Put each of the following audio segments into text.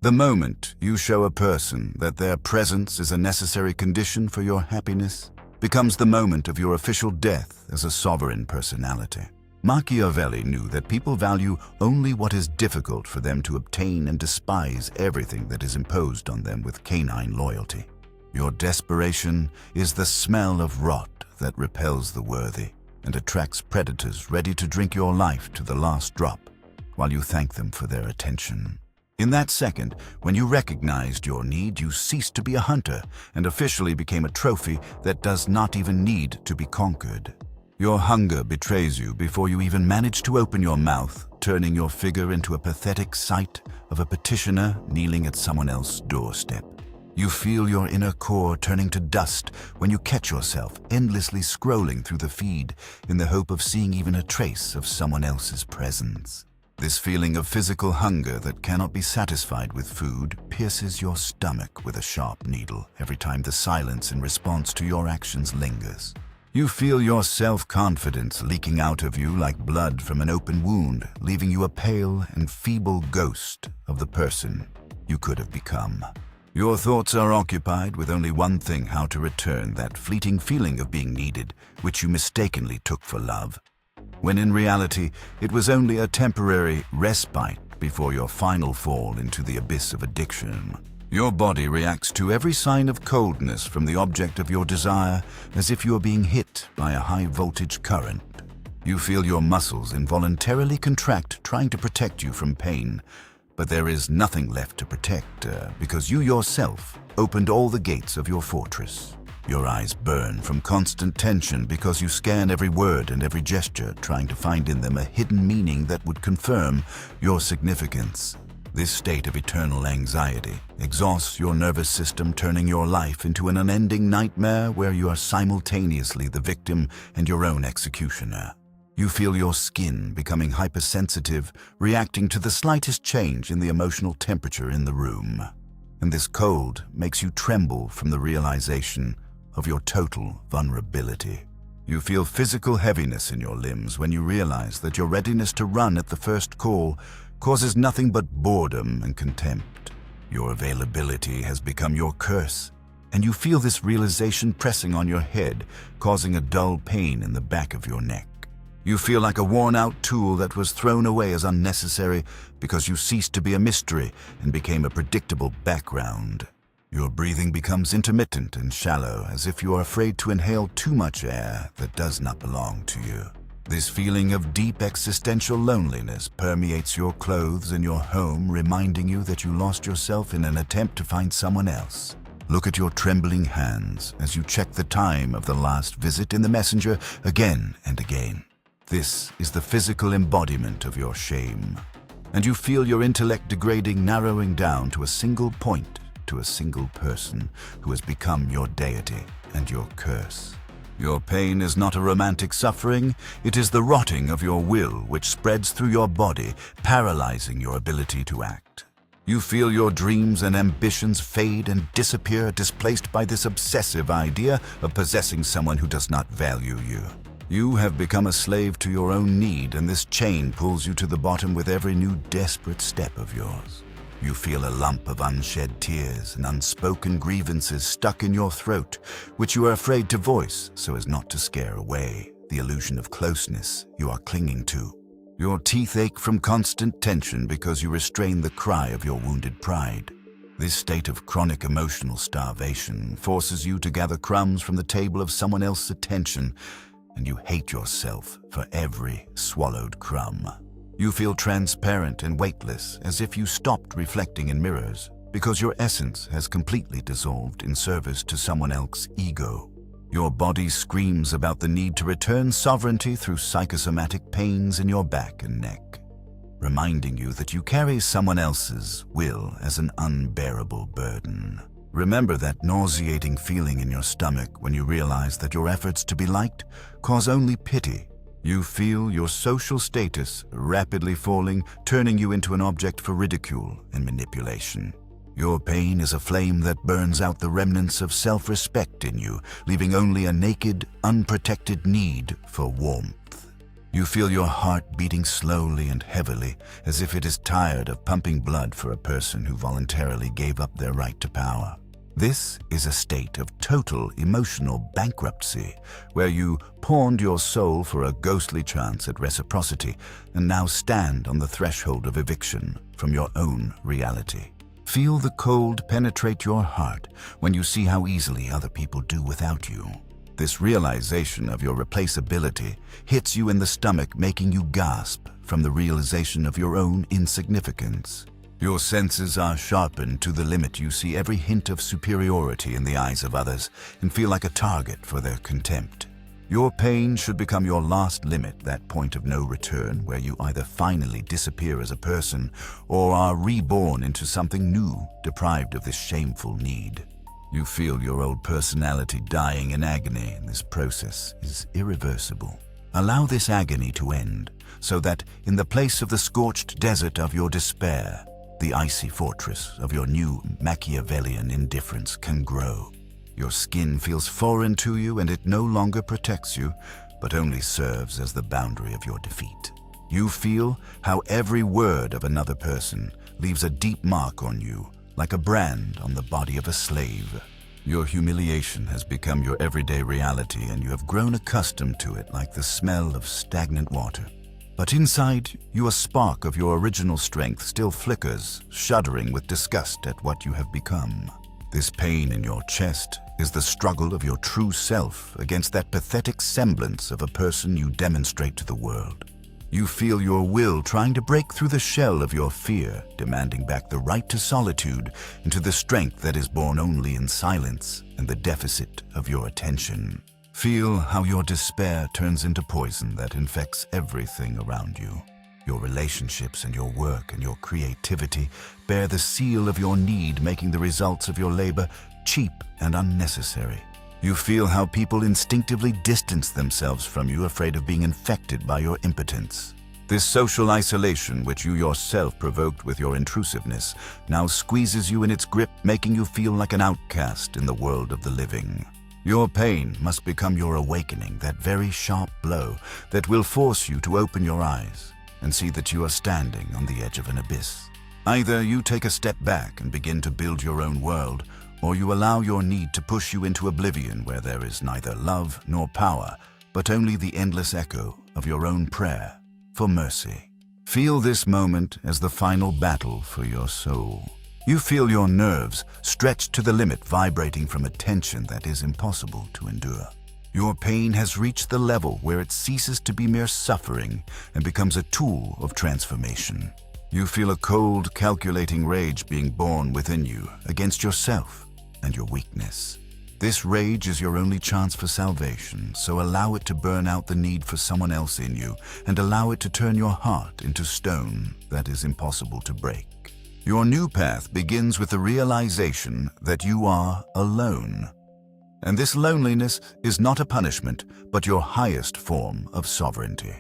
The moment you show a person that their presence is a necessary condition for your happiness becomes the moment of your official death as a sovereign personality. Machiavelli knew that people value only what is difficult for them to obtain and despise everything that is imposed on them with canine loyalty. Your desperation is the smell of rot that repels the worthy and attracts predators ready to drink your life to the last drop while you thank them for their attention. In that second, when you recognized your need, you ceased to be a hunter and officially became a trophy that does not even need to be conquered. Your hunger betrays you before you even manage to open your mouth, turning your figure into a pathetic sight of a petitioner kneeling at someone else's doorstep. You feel your inner core turning to dust when you catch yourself endlessly scrolling through the feed in the hope of seeing even a trace of someone else's presence. This feeling of physical hunger that cannot be satisfied with food pierces your stomach with a sharp needle every time the silence in response to your actions lingers. You feel your self-confidence leaking out of you like blood from an open wound, leaving you a pale and feeble ghost of the person you could have become. Your thoughts are occupied with only one thing: how to return that fleeting feeling of being needed, which you mistakenly took for love, when in reality it was only a temporary respite before your final fall into the abyss of addiction. Your body reacts to every sign of coldness from the object of your desire as if you are being hit by a high-voltage current. You feel your muscles involuntarily contract, trying to protect you from pain, but there is nothing left to protect because you yourself opened all the gates of your fortress. Your eyes burn from constant tension because you scan every word and every gesture, trying to find in them a hidden meaning that would confirm your significance. This state of eternal anxiety exhausts your nervous system, turning your life into an unending nightmare where you are simultaneously the victim and your own executioner. You feel your skin becoming hypersensitive, reacting to the slightest change in the emotional temperature in the room. And this cold makes you tremble from the realization of your total vulnerability. You feel physical heaviness in your limbs when you realize that your readiness to run at the first call causes nothing but boredom and contempt. Your availability has become your curse, and you feel this realization pressing on your head, causing a dull pain in the back of your neck. You feel like a worn-out tool that was thrown away as unnecessary because you ceased to be a mystery and became a predictable background. Your breathing becomes intermittent and shallow, as if you are afraid to inhale too much air that does not belong to you. This feeling of deep existential loneliness permeates your clothes and your home, reminding you that you lost yourself in an attempt to find someone else. Look at your trembling hands as you check the time of the last visit in the messenger again and again. This is the physical embodiment of your shame, and you feel your intellect degrading, narrowing down to a single point, to a single person who has become your deity and your curse. Your pain is not a romantic suffering, it is the rotting of your will which spreads through your body, paralyzing your ability to act. You feel your dreams and ambitions fade and disappear, displaced by this obsessive idea of possessing someone who does not value you. You have become a slave to your own need, and this chain pulls you to the bottom with every new desperate step of yours. You feel a lump of unshed tears and unspoken grievances stuck in your throat, which you are afraid to voice so as not to scare away the illusion of closeness you are clinging to. Your teeth ache from constant tension because you restrain the cry of your wounded pride. This state of chronic emotional starvation forces you to gather crumbs from the table of someone else's attention, and you hate yourself for every swallowed crumb. You feel transparent and weightless, as if you stopped reflecting in mirrors, because your essence has completely dissolved in service to someone else's ego. Your body screams about the need to return sovereignty through psychosomatic pains in your back and neck, reminding you that you carry someone else's will as an unbearable burden. Remember that nauseating feeling in your stomach when you realize that your efforts to be liked cause only pity. You feel your social status rapidly falling, turning you into an object for ridicule and manipulation. Your pain is a flame that burns out the remnants of self-respect in you, leaving only a naked, unprotected need for warmth. You feel your heart beating slowly and heavily, as if it is tired of pumping blood for a person who voluntarily gave up their right to power. This is a state of total emotional bankruptcy, where you pawned your soul for a ghostly chance at reciprocity and now stand on the threshold of eviction from your own reality. Feel the cold penetrate your heart when you see how easily other people do without you. This realization of your replaceability hits you in the stomach, making you gasp from the realization of your own insignificance. Your senses are sharpened to the limit. You see every hint of superiority in the eyes of others and feel like a target for their contempt. Your pain should become your last limit, that point of no return where you either finally disappear as a person or are reborn into something new, deprived of this shameful need. You feel your old personality dying in agony, and this process is irreversible. Allow this agony to end, so that in the place of the scorched desert of your despair, the icy fortress of your new Machiavellian indifference can grow. Your skin feels foreign to you, and it no longer protects you, but only serves as the boundary of your defeat. You feel how every word of another person leaves a deep mark on you, like a brand on the body of a slave. Your humiliation has become your everyday reality, and you have grown accustomed to it like the smell of stagnant water. But inside you, a spark of your original strength still flickers, shuddering with disgust at what you have become. This pain in your chest is the struggle of your true self against that pathetic semblance of a person you demonstrate to the world. You feel your will trying to break through the shell of your fear, demanding back the right to solitude into the strength that is born only in silence and the deficit of your attention. Feel how your despair turns into poison that infects everything around you. Your relationships and your work and your creativity bear the seal of your need, making the results of your labor cheap and unnecessary. You feel how people instinctively distance themselves from you, afraid of being infected by your impotence. This social isolation, which you yourself provoked with your intrusiveness, now squeezes you in its grip, making you feel like an outcast in the world of the living. Your pain must become your awakening, that very sharp blow that will force you to open your eyes and see that you are standing on the edge of an abyss. Either you take a step back and begin to build your own world, or you allow your need to push you into oblivion where there is neither love nor power, but only the endless echo of your own prayer for mercy. Feel this moment as the final battle for your soul. You feel your nerves stretched to the limit, vibrating from a tension that is impossible to endure. Your pain has reached the level where it ceases to be mere suffering and becomes a tool of transformation. You feel a cold, calculating rage being born within you against yourself and your weakness. This rage is your only chance for salvation, so allow it to burn out the need for someone else in you and allow it to turn your heart into stone that is impossible to break. Your new path begins with the realization that you are alone. And this loneliness is not a punishment, but your highest form of sovereignty.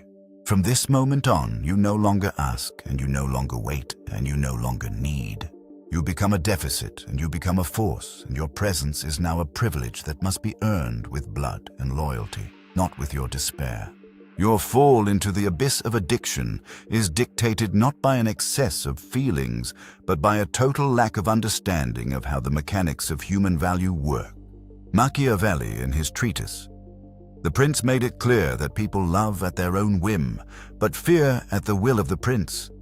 From this moment on, you no longer ask, and you no longer wait, and you no longer need. You become a deficit, and you become a force, and your presence is now a privilege that must be earned with blood and loyalty, not with your despair. Your fall into the abyss of addiction is dictated not by an excess of feelings, but by a total lack of understanding of how the mechanics of human value work. Machiavelli, in his treatise, The Prince, made it clear that people love at their own whim, but fear at the will of the prince.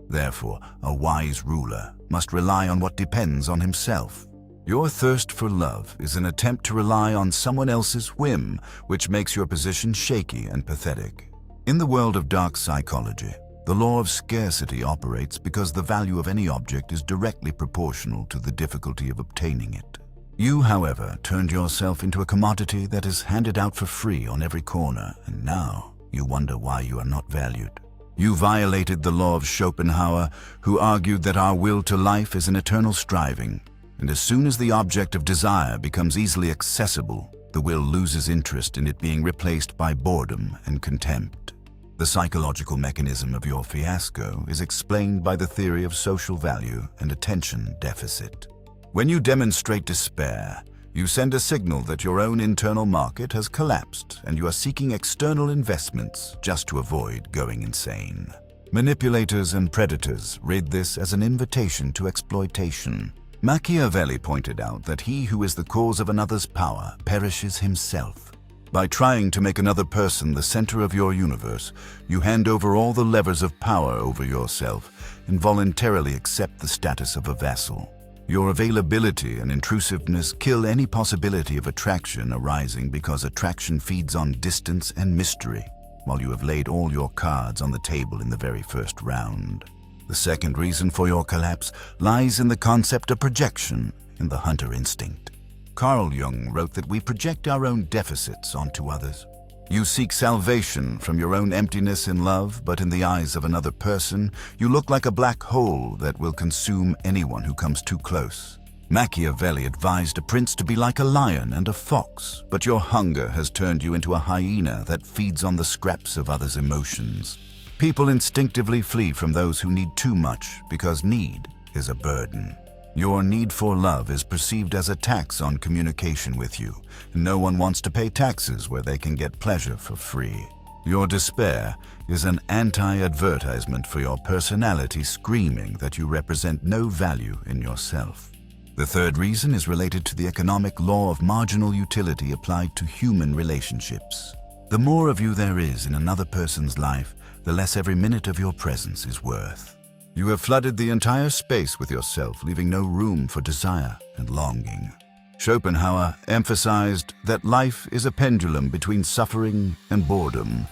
Therefore, a wise ruler must rely on what depends on himself. Your thirst for love is an attempt to rely on someone else's whim, which makes your position shaky and pathetic. In the world of dark psychology, the law of scarcity operates because the value of any object is directly proportional to the difficulty of obtaining it. You, however, turned yourself into a commodity that is handed out for free on every corner, and now you wonder why you are not valued. You violated the law of Schopenhauer, who argued that our will to life is an eternal striving, and as soon as the object of desire becomes easily accessible, the will loses interest in it, being replaced by boredom and contempt. The psychological mechanism of your fiasco is explained by the theory of social value and attention deficit. When you demonstrate despair, You send a signal that your own internal market has collapsed and you are seeking external investments just to avoid going insane. Manipulators and predators read this as an invitation to exploitation. Machiavelli pointed out that he who is the cause of another's power perishes himself. By trying to make another person the center of your universe, you hand over all the levers of power over yourself and voluntarily accept the status of a vassal. Your availability and intrusiveness kill any possibility of attraction arising because attraction feeds on distance and mystery, while you have laid all your cards on the table in the very first round. The second reason for your collapse lies in the concept of projection in the hunter instinct. Carl Jung wrote that we project our own deficits onto others. You seek salvation from your own emptiness in love, but in the eyes of another person, you look like a black hole that will consume anyone who comes too close. Machiavelli advised a prince to be like a lion and a fox, but your hunger has turned you into a hyena that feeds on the scraps of others' emotions. People instinctively flee from those who need too much because need is a burden. Your need for love is perceived as a tax on communication with you, and no one wants to pay taxes where they can get pleasure for free. Your despair is an anti-advertisement for your personality screaming that you represent no value in yourself. The third reason is related to the economic law of marginal utility applied to human relationships. The more of you there is in another person's life, the less every minute of your presence is worth. You have flooded the entire space with yourself, leaving no room for desire and longing. Schopenhauer emphasized that life is a pendulum between suffering and boredom,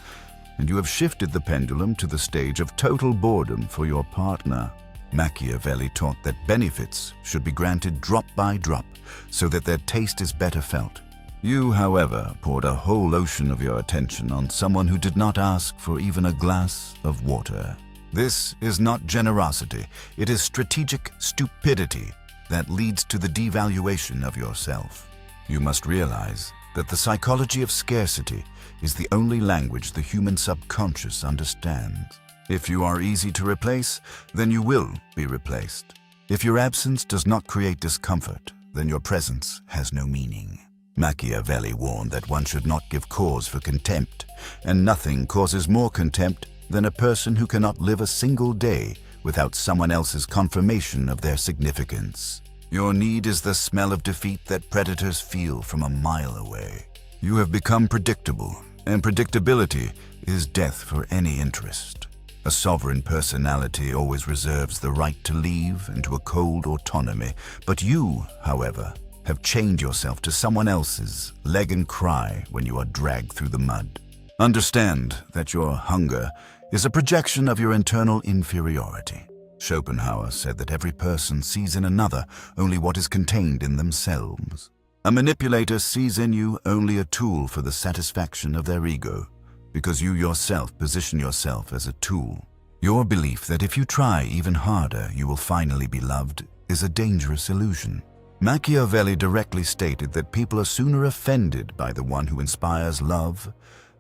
and you have shifted the pendulum to the stage of total boredom for your partner. Machiavelli taught that benefits should be granted drop by drop, so that their taste is better felt. You, however, poured a whole ocean of your attention on someone who did not ask for even a glass of water. This is not generosity, it is strategic stupidity that leads to the devaluation of yourself. You must realize that the psychology of scarcity is the only language the human subconscious understands. If you are easy to replace, then you will be replaced. If your absence does not create discomfort, then your presence has no meaning. Machiavelli warned that one should not give cause for contempt, and nothing causes more contempt than a person who cannot live a single day without someone else's confirmation of their significance. Your need is the smell of defeat that predators feel from a mile away. You have become predictable, and predictability is death for any interest. A sovereign personality always reserves the right to leave into a cold autonomy, but you, however, have chained yourself to someone else's leg and cry when you are dragged through the mud. Understand that your hunger is a projection of your internal inferiority. Schopenhauer said that every person sees in another only what is contained in themselves. A manipulator sees in you only a tool for the satisfaction of their ego, because you yourself position yourself as a tool. Your belief that if you try even harder, you will finally be loved is a dangerous illusion. Machiavelli directly stated that people are sooner offended by the one who inspires love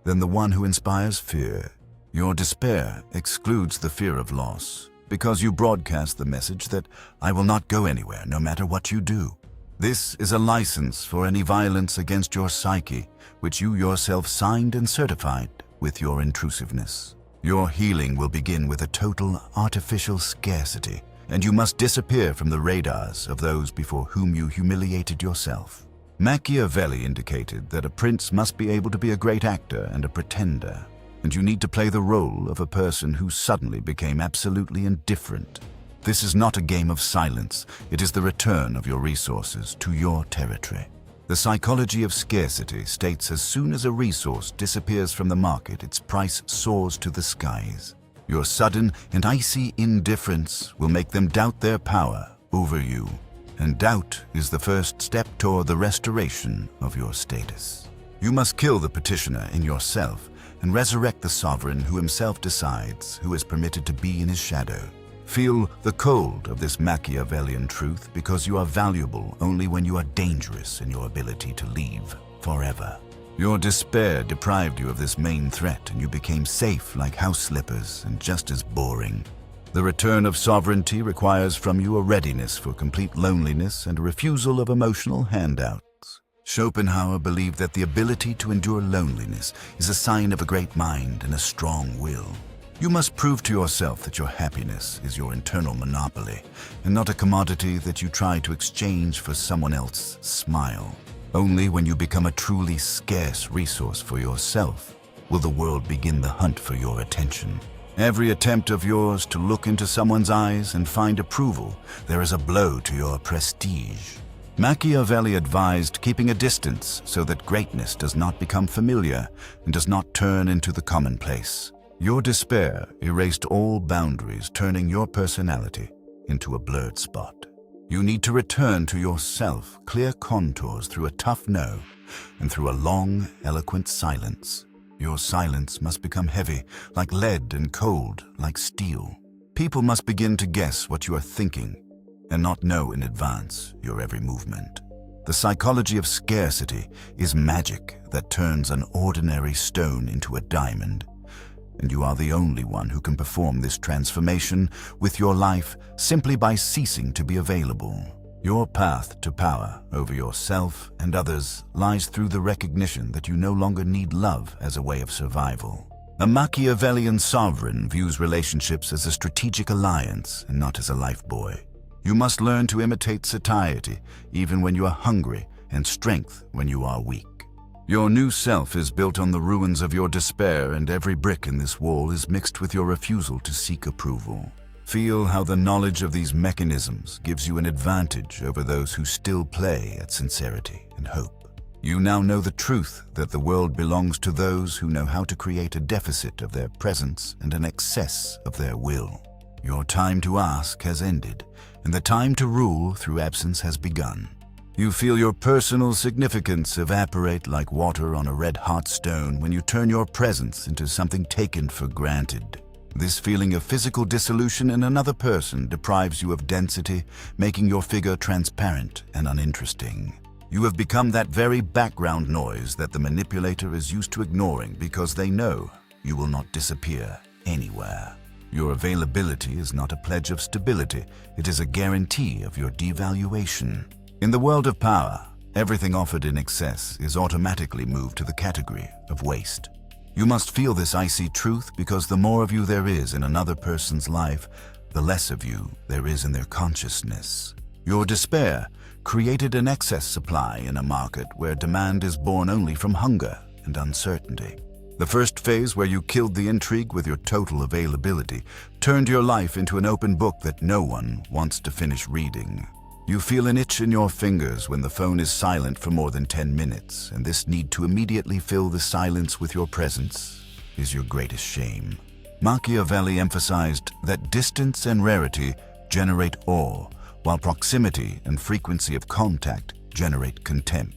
than the one who inspires fear. Your despair excludes the fear of loss, because you broadcast the message that I will not go anywhere no matter what you do. This is a license for any violence against your psyche, which you yourself signed and certified with your intrusiveness. Your healing will begin with a total artificial scarcity, and you must disappear from the radars of those before whom you humiliated yourself. Machiavelli indicated that a prince must be able to be a great actor and a pretender, and you need to play the role of a person who suddenly became absolutely indifferent. This is not a game of silence, it is the return of your resources to your territory. The psychology of scarcity states as soon as a resource disappears from the market, its price soars to the skies. Your sudden and icy indifference will make them doubt their power over you, and doubt is the first step toward the restoration of your status. You must kill the petitioner in yourself and resurrect the sovereign who himself decides who is permitted to be in his shadow. Feel the cold of this Machiavellian truth, because you are valuable only when you are dangerous in your ability to leave forever. Your despair deprived you of this main threat, and you became safe like house slippers and just as boring. The return of sovereignty requires from you a readiness for complete loneliness and a refusal of emotional handouts. Schopenhauer believed that the ability to endure loneliness is a sign of a great mind and a strong will. You must prove to yourself that your happiness is your internal monopoly and not a commodity that you try to exchange for someone else's smile. Only when you become a truly scarce resource for yourself will the world begin the hunt for your attention. Every attempt of yours to look into someone's eyes and find approval, there is a blow to your prestige. Machiavelli advised keeping a distance so that greatness does not become familiar and does not turn into the commonplace. Your despair erased all boundaries, turning your personality into a blurred spot. You need to return to yourself, clear contours through a tough no and through a long, eloquent silence. Your silence must become heavy, like lead, and cold, like steel. People must begin to guess what you are thinking and not know in advance your every movement. The psychology of scarcity is magic that turns an ordinary stone into a diamond. And you are the only one who can perform this transformation with your life simply by ceasing to be available. Your path to power over yourself and others lies through the recognition that you no longer need love as a way of survival. A Machiavellian sovereign views relationships as a strategic alliance and not as a lifebuoy. You must learn to imitate satiety even when you are hungry and strength when you are weak. Your new self is built on the ruins of your despair, and every brick in this wall is mixed with your refusal to seek approval. Feel how the knowledge of these mechanisms gives you an advantage over those who still play at sincerity and hope. You now know the truth that the world belongs to those who know how to create a deficit of their presence and an excess of their will. Your time to ask has ended, and the time to rule through absence has begun. You feel your personal significance evaporate like water on a red-hot stone when you turn your presence into something taken for granted. This feeling of physical dissolution in another person deprives you of density, making your figure transparent and uninteresting. You have become that very background noise that the manipulator is used to ignoring because they know you will not disappear anywhere. Your availability is not a pledge of stability, it is a guarantee of your devaluation. In the world of power, everything offered in excess is automatically moved to the category of waste. You must feel this icy truth because the more of you there is in another person's life, the less of you there is in their consciousness. Your despair created an excess supply in a market where demand is born only from hunger and uncertainty. The first phase, where you killed the intrigue with your total availability, turned your life into an open book that no one wants to finish reading. You feel an itch in your fingers when the phone is silent for more than 10 minutes, and this need to immediately fill the silence with your presence is your greatest shame. Machiavelli emphasized that distance and rarity generate awe, while proximity and frequency of contact generate contempt.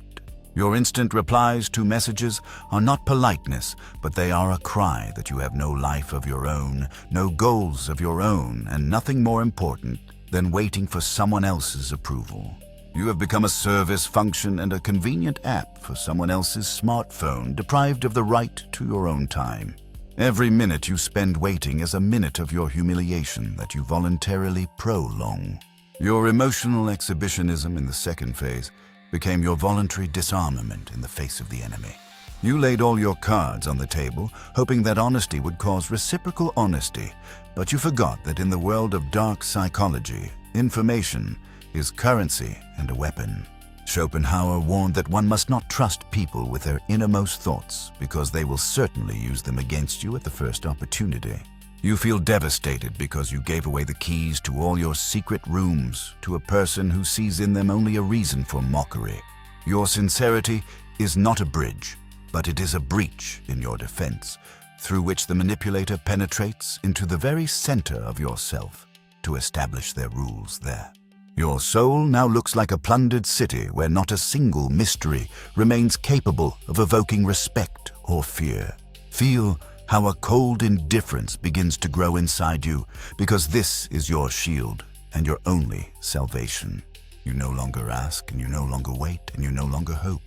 Your instant replies to messages are not politeness, but they are a cry that you have no life of your own, no goals of your own, and nothing more important than waiting for someone else's approval. You have become a service function and a convenient app for someone else's smartphone, deprived of the right to your own time. Every minute you spend waiting is a minute of your humiliation that you voluntarily prolong. Your emotional exhibitionism in the second phase became your voluntary disarmament in the face of the enemy. You laid all your cards on the table, hoping that honesty would cause reciprocal honesty, but you forgot that in the world of dark psychology, information is currency and a weapon. Schopenhauer warned that one must not trust people with their innermost thoughts because they will certainly use them against you at the first opportunity. You feel devastated because you gave away the keys to all your secret rooms to a person who sees in them only a reason for mockery. Your sincerity is not a bridge, but it is a breach in your defense, through which the manipulator penetrates into the very center of yourself to establish their rules there. Your soul now looks like a plundered city where not a single mystery remains capable of evoking respect or fear. Feel how a cold indifference begins to grow inside you, because this is your shield and your only salvation. You no longer ask, and you no longer wait, and you no longer hope.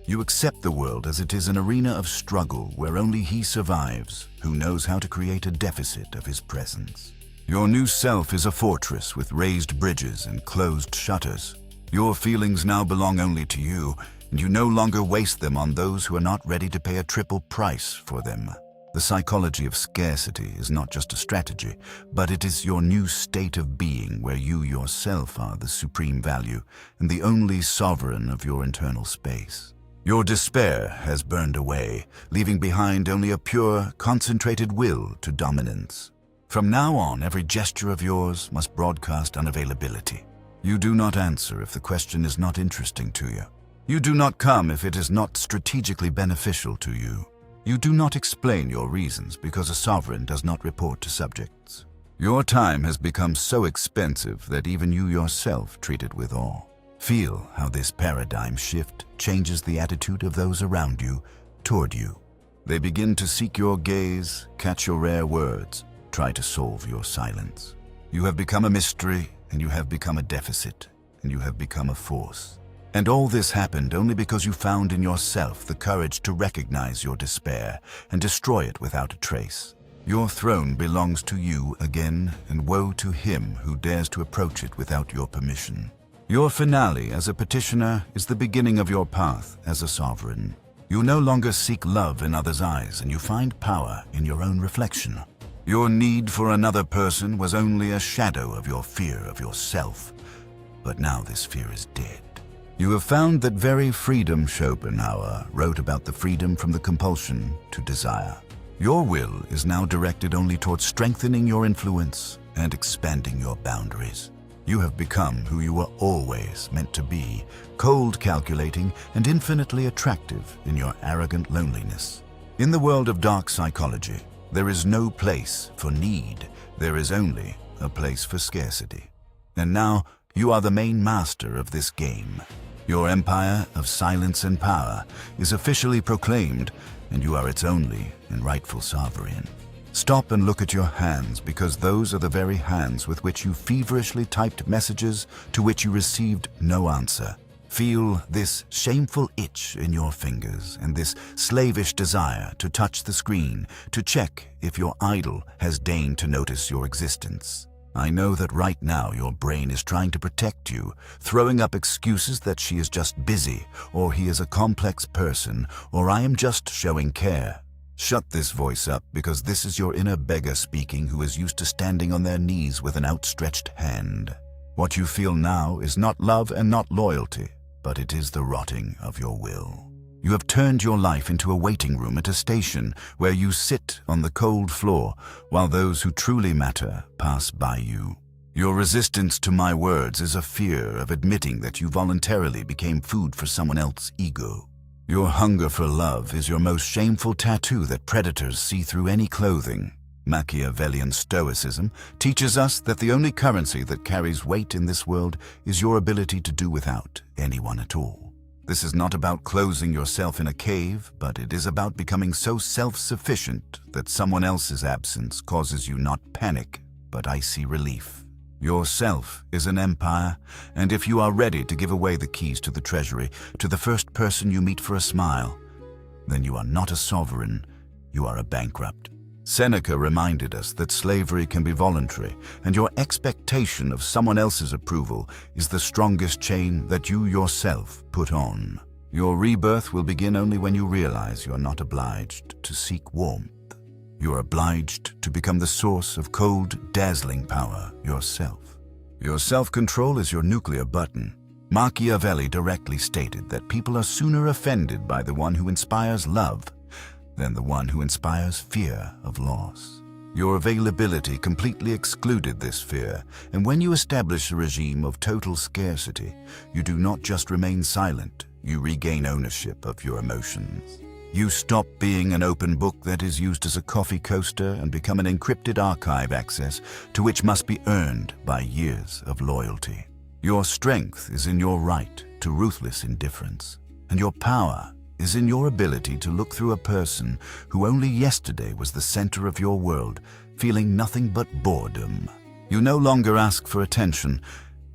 You accept the world as it is an arena of struggle where only he survives who knows how to create a deficit of his presence. Your new self is a fortress with raised bridges and closed shutters. Your feelings now belong only to you, and you no longer waste them on those who are not ready to pay a triple price for them. The psychology of scarcity is not just a strategy, but it is your new state of being where you yourself are the supreme value and the only sovereign of your internal space. Your despair has burned away, leaving behind only a pure, concentrated will to dominance. From now on, every gesture of yours must broadcast unavailability. You do not answer if the question is not interesting to you. You do not come if it is not strategically beneficial to you. You do not explain your reasons because a sovereign does not report to subjects. Your time has become so expensive that even you yourself treat it with awe. Feel how this paradigm shift changes the attitude of those around you toward you. They begin to seek your gaze, catch your rare words, try to solve your silence. You have become a mystery, and you have become a deficit, and you have become a force. And all this happened only because you found in yourself the courage to recognize your despair and destroy it without a trace. Your throne belongs to you again, and woe to him who dares to approach it without your permission. Your finale as a petitioner is the beginning of your path as a sovereign. You no longer seek love in others' eyes, and you find power in your own reflection. Your need for another person was only a shadow of your fear of yourself, but now this fear is dead. You have found that very freedom Schopenhauer wrote about the freedom from the compulsion to desire. Your will is now directed only towards strengthening your influence and expanding your boundaries. You have become who you were always meant to be, cold, calculating, and infinitely attractive in your arrogant loneliness. In the world of dark psychology, there is no place for need. There is only a place for scarcity. And now, you are the main master of this game. Your empire of silence and power is officially proclaimed, and you are its only and rightful sovereign. Stop and look at your hands, because those are the very hands with which you feverishly typed messages to which you received no answer. Feel this shameful itch in your fingers and this slavish desire to touch the screen, to check if your idol has deigned to notice your existence. I know that right now your brain is trying to protect you, throwing up excuses that she is just busy, or he is a complex person, or I am just showing care. Shut this voice up, because this is your inner beggar speaking, who is used to standing on their knees with an outstretched hand. What you feel now is not love and not loyalty, but it is the rotting of your will. You have turned your life into a waiting room at a station where you sit on the cold floor while those who truly matter pass by you. Your resistance to my words is a fear of admitting that you voluntarily became food for someone else's ego. Your hunger for love is your most shameful tattoo that predators see through any clothing. Machiavellian Stoicism teaches us that the only currency that carries weight in this world is your ability to do without anyone at all. This is not about closing yourself in a cave, but it is about becoming so self-sufficient that someone else's absence causes you not panic, but icy relief. Yourself is an empire, and if you are ready to give away the keys to the treasury to the first person you meet for a smile, then you are not a sovereign, you are a bankrupt. Seneca reminded us that slavery can be voluntary, and your expectation of someone else's approval is the strongest chain that you yourself put on. Your rebirth will begin only when you realize you are not obliged to seek warmth. You are obliged to become the source of cold, dazzling power yourself. Your self-control is your nuclear button. Machiavelli directly stated that people are sooner offended by the one who inspires love than the one who inspires fear of loss. Your availability completely excluded this fear, and when you establish a regime of total scarcity, you do not just remain silent, you regain ownership of your emotions. You stop being an open book that is used as a coffee coaster and become an encrypted archive access to which must be earned by years of loyalty. Your strength is in your right to ruthless indifference, and your power is in your ability to look through a person who only yesterday was the center of your world, feeling nothing but boredom. You no longer ask for attention,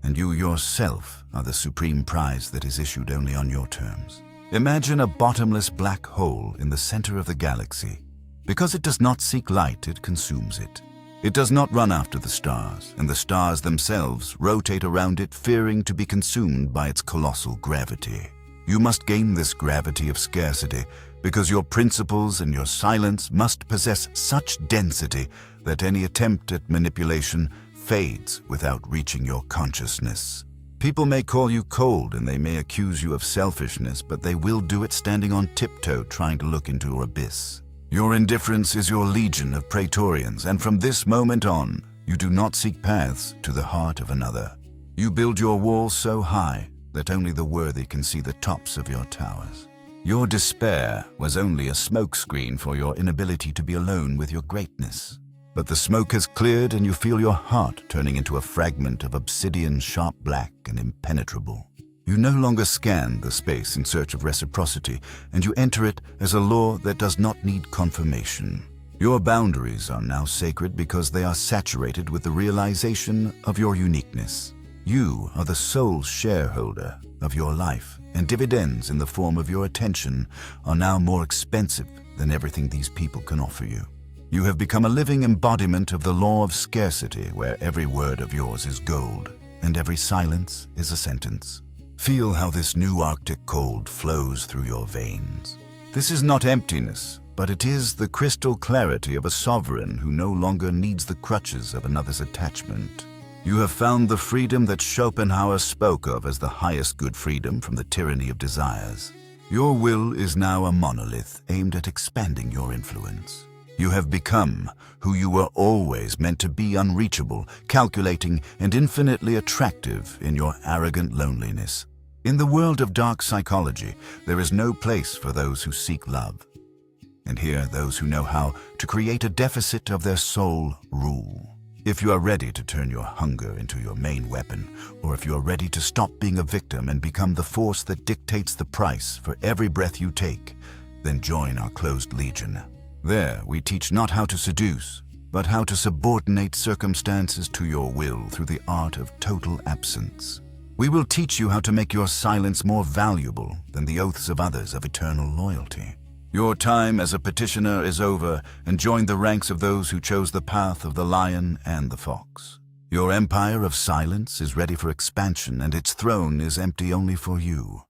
and you yourself are the supreme prize that is issued only on your terms. Imagine a bottomless black hole in the center of the galaxy. Because it does not seek light, it consumes it. It does not run after the stars, and the stars themselves rotate around it, fearing to be consumed by its colossal gravity. You must gain this gravity of scarcity, because your principles and your silence must possess such density that any attempt at manipulation fades without reaching your consciousness. People may call you cold and they may accuse you of selfishness, but they will do it standing on tiptoe trying to look into your abyss. Your indifference is your legion of praetorians, and from this moment on, you do not seek paths to the heart of another. You build your walls so high that only the worthy can see the tops of your towers. Your despair was only a smokescreen for your inability to be alone with your greatness. But the smoke has cleared and you feel your heart turning into a fragment of obsidian, sharp black and impenetrable. You no longer scan the space in search of reciprocity, and you enter it as a law that does not need confirmation. Your boundaries are now sacred because they are saturated with the realization of your uniqueness. You are the sole shareholder of your life, and dividends in the form of your attention are now more expensive than everything these people can offer you. You have become a living embodiment of the law of scarcity, where every word of yours is gold, and every silence is a sentence. Feel how this new Arctic cold flows through your veins. This is not emptiness, but it is the crystal clarity of a sovereign who no longer needs the crutches of another's attachment. You have found the freedom that Schopenhauer spoke of as the highest good freedom from the tyranny of desires. Your will is now a monolith aimed at expanding your influence. You have become who you were always meant to be: unreachable, calculating, and infinitely attractive in your arrogant loneliness. In the world of dark psychology, there is no place for those who seek love. And here, those who know how to create a deficit of their soul rule. If you are ready to turn your hunger into your main weapon, or if you are ready to stop being a victim and become the force that dictates the price for every breath you take, then join our closed legion. There, we teach not how to seduce, but how to subordinate circumstances to your will through the art of total absence. We will teach you how to make your silence more valuable than the oaths of others of eternal loyalty. Your time as a petitioner is over, and join the ranks of those who chose the path of the lion and the fox. Your empire of silence is ready for expansion, and its throne is empty only for you.